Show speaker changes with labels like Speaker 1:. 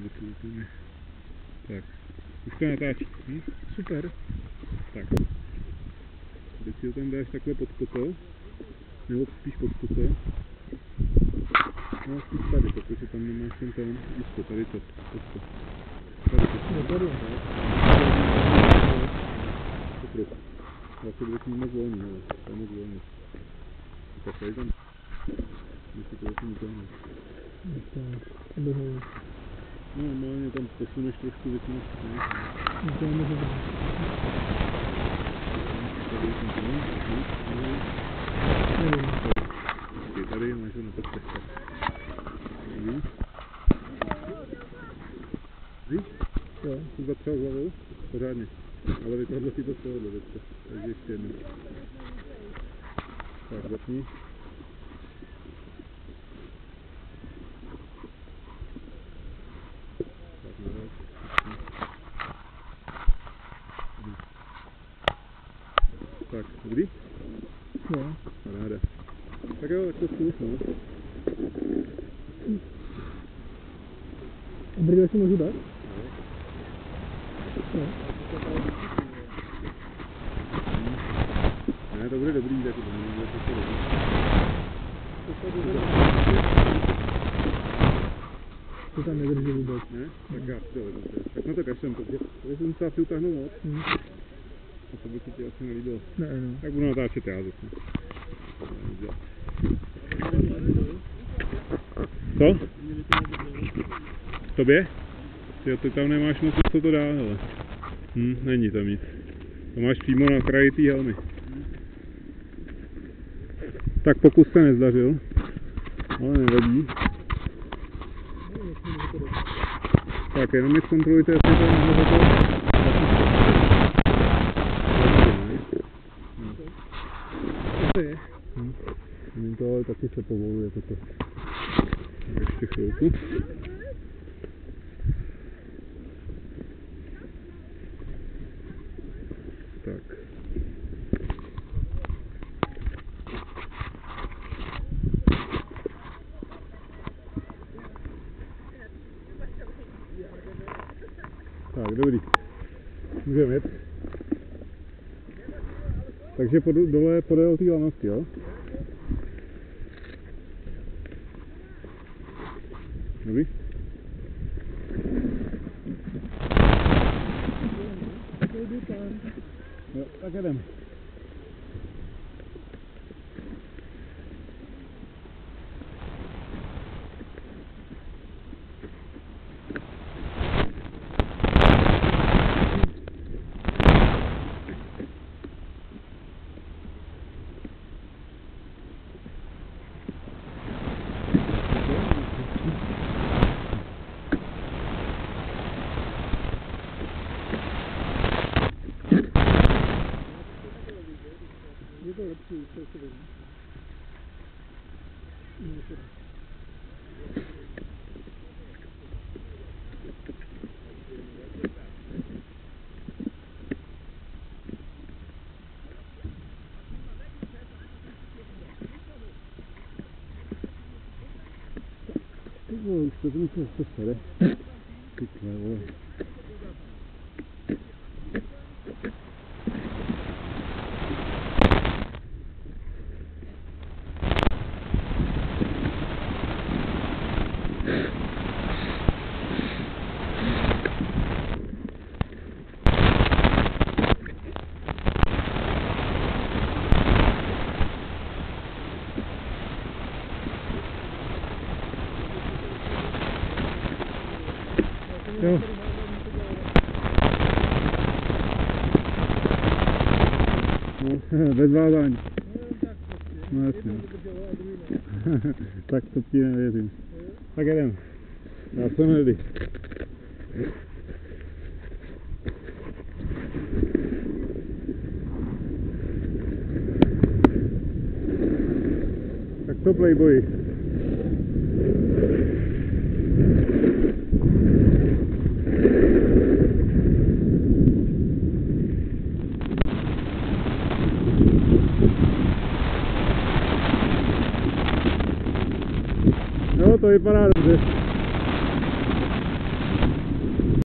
Speaker 1: robotu úplně. Tak, už to natáčí.
Speaker 2: Super.
Speaker 1: Tak. Teď si ho tam dáš takhle pod koto, nebo spíš pod koto. No spíš tady, protože tam nemáš ten úzko, tady to, toto. Tady to.
Speaker 2: No tady.
Speaker 1: Tak. Já se bude moc volný, ale to je moc volný. Tak tady tam. Jestli to vlastně utáhne. No normálně tam posuneš trošku vytnout.
Speaker 2: No to je může být.
Speaker 1: Tady jsem to nevím. Tady máš ho na prstech. Víš? Víš? Jo, jsi zatřel hlavou? Pořádně. Ale vypadlo si to z tohohle věcka. Takže ještě jednou. Tak, zapni. Tak, naraz. Tak, dobrý?
Speaker 2: Jo.
Speaker 1: Paráda. Tak jo, tak to zkus, no.
Speaker 2: A brýle si můžu dát? Jo.
Speaker 1: Ne, to bude dobrý, tak to bude to dobrý.
Speaker 2: To tam nedrží vůbec.
Speaker 1: Ne? Tak já si to vezmu. Tak na to kašlem, protože jsem se asi utáhnul moc. A to by se ti asi nelíbilo.
Speaker 2: Ne, no.
Speaker 1: Tak budu natáčet já zase. Co? Tobě? Ty tam nemáš moc co to dá, ale. Není tam nic. To máš přímo na kraji té helmy. Tak pokus se nezdařil. Ale nevadí. Tak jenom mi zkontrolujte, jestli to nemůže to. To ale taky se povoluje toto. Ještě chvilku. Tak. Tak, dobrý. Můžeme jet. Takže dole podél té lanosti, jo? Dobrý? Jo, tak jedem.
Speaker 2: Je to lepší, co se vidí.
Speaker 1: Už to mi se sere. Ty vole. Jo. No, bez vázání. No jasně. Tak to ti nevěřím. Tak jedem. Já jsem ready. Tak to Playboy.